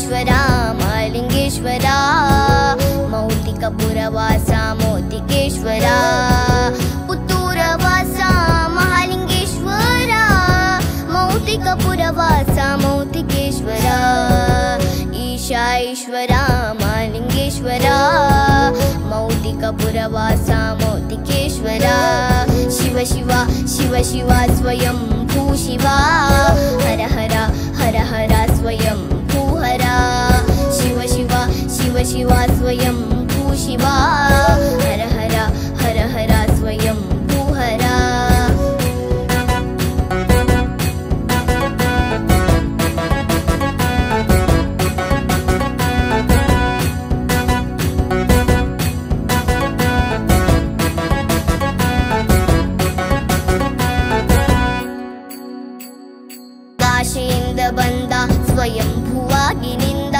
ಈಶಾईश्वर ಮಹಾಲಿಂಗೇಶ್ವರ ಮೌಕ್ತಿಕಪುರವಾಸ ಮೌಕ್ತಿಕೇಶ್ವರ ಪುತ್ತೂರವಾಸ ಮಹಾಲಿಂಗೇಶ್ವರ ಮೌಕ್ತಿಕಪುರವಾಸ ಮೌಕ್ತಿಕೇಶ್ವರ ಈಶಾईश्वर ಮಹಾಲಿಂಗೇಶ್ವರ ಮೌಕ್ತಿಕಪುರವಾಸ ಮೌಕ್ತಿಕೇಶ್ವರ ಶಿವ ಶಿವ ಶಿವ ಶಿವ ಸ್ವಯಂ ಭೂ ಶಿವ ಹರ ಹರ ಹರ ಹರ ಸ್ವಯಂ ಭೂ ಹರ ಶಿವ ಶಿವ ಶಿವ ಶಿವ ಸ್ವಯಂ ಭೂ ಶಿವ ಹರ ಹರ ಹರ ಹರ ಸ್ವಯಂ ಭೂ ಹರ ಕಾಶಿಯಿಂದ ಬಂದ ಸ್ವಯಂಭುವಾಗಿನಿಂದ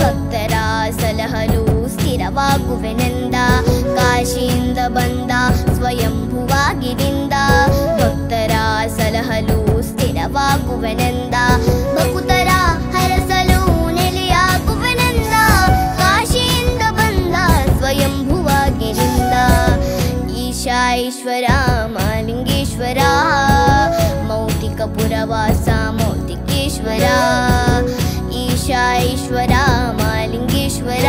ಭಕ್ತರ ಸಲಹಲು ಸ್ಥಿರವಾಗುವೆನೆಂದ ಕಾಶಿಯಿಂದ ಬಂದ ಸ್ವಯಂಭುವಾಗಿನಿಂದ ಭಕ್ತರ ಸಲಹಲು ಸ್ಥಿರವಾಗುವೆನೆಂದ ಭಕ್ತರ ಹರಸಲು ನೆಲೆಯಾಗುವೆನೆಂದ ಕಾಶಿಯಿಂದ ಬಂದ ಸ್ವಯಂಭುವಾಗಿನಿಂದ ಈಶಾईश्वर ಮಹಾಲಿಂಗೇಶ್ವರ ಮೌಕ್ತಿಕಪುರವಾಸ ಮೌಕ್ತಿಕೇಶ್ವರ ಈಶಾईश्वर ಮಹಾಲಿಂಗೇಶ್ವರ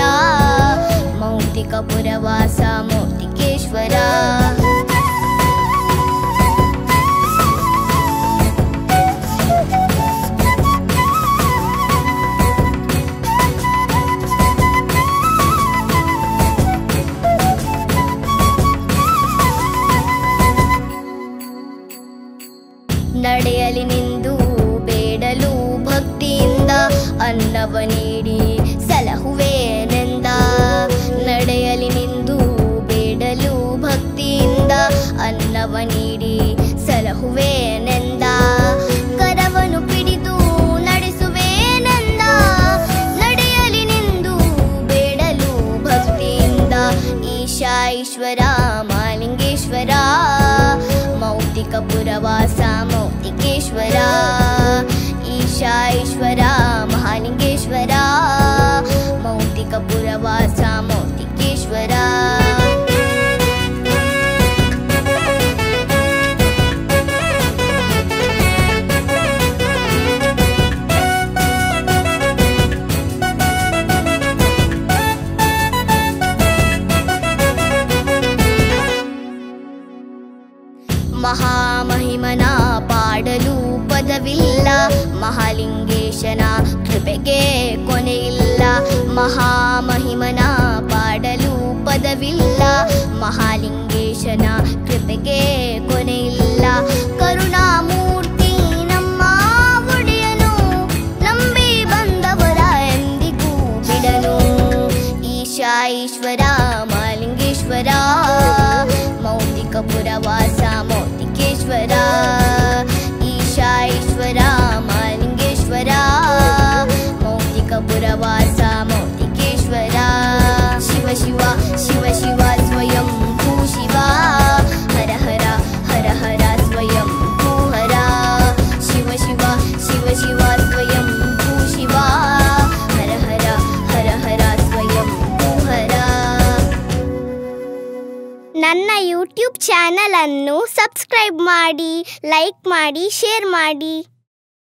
ಮೌಕ್ತಿಕಪುರವಾಸ ಮೌಕ್ತಿಕೇಶ್ವರ ನಡೆಯಲಿ ನಿಂದು ಬೇಡಲು ಭಕ್ತಿಯಿಂದ ಅನ್ನವ ನೀಡಿ ಸಲಹುವೆನೆಂದ ನಡೆಯಲಿ ನಿಂದು ಬೇಡಲು ಭಕ್ತಿಯಿಂದ ಅನ್ನವ ನೀಡಿ ಸಲಹುವೆನೆಂದ ಕರವನು ಪಿಡಿದು ನಡೆಸುವೆನೆಂದ ನಡೆಯಲಿ ನಿಂದು ಬೇಡಲು ಭಕ್ತಿಯಿಂದ ಈಶಾईश्वर ಮಹಾಲಿಂಗೇಶ್ವರ ಮೌಕ್ತಿಕಪುರವಾಸ ಮೌಕ್ತಿಕೇಶ್ವರ ಈಶಾईश्वर ಮಹಾಲಿಂಗೇಶ್ವರ ಮೌಕ್ತಿಕಪುರವಾಸ ಮೌಕ್ತಿಕೇಶ್ವರ ಮಹಾಮಹಿಮನ ಪಾಡಲು ಪದವಿಲ್ಲ ಮಹಾಲಿಂಗೇಶನ ಕೃಪೆಗೆ ಕೊನೆಯಿಲ್ಲ ಮಹಾಮಹಿಮನ ಪಾಡಲು ಪದವಿಲ್ಲ ಮಹಾಲಿಂಗೇಶನ ಕೃಪೆಗೆ ಕೊನೆಯಿಲ್ಲ ಕರುಣಾಮೂರ್ತಿ ನಮ್ಮ ಒಡೆಯನು ನಂಬಿ ಬಂದವರ ಎಂದಿಗೂ ಬಿಡನು ಈಶಾईश्वर ಮಹಾಲಿಂಗೇಶ್ವರ ಮೌಕ್ತಿಕಪುರವಾಸ ಮೌಕ್ತಿಕೇಶ್ವರ ಈಶಾईश्वर ಮಹಾಲಿಂಗೇಶ್ವರ ಮೌಕ್ತಿಕಪುರವಾಸ ಮೌಕ್ತಿಕೇಶ್ವರ ಶಿವ ಶಿವ ಶಿವ ಶಿವ ಸ್ವಯಂ ಭೂ ಶಿವ ಹರ ಹರ ಹರ ಹರ ಸ್ವಯಂ ಭೂ ಹರ ಶಿವ ಶಿವ ಶಿವ ಶಿವ ಸ್ವಯಂ ಭೂ ಶಿವ ಹರ ಹರ ಹರ ಹರ ಸ್ವಯಂ ಭೂ ಹರ ನನ್ನ ಯೂಟ್ಯೂಬ್ ಚಾನಲ್ ಅನ್ನು ಸಬ್ಸ್ಕ್ರೈಬ್ ಮಾಡಿ, ಲೈಕ್ ಮಾಡಿ, ಶೇರ್ ಮಾಡಿ.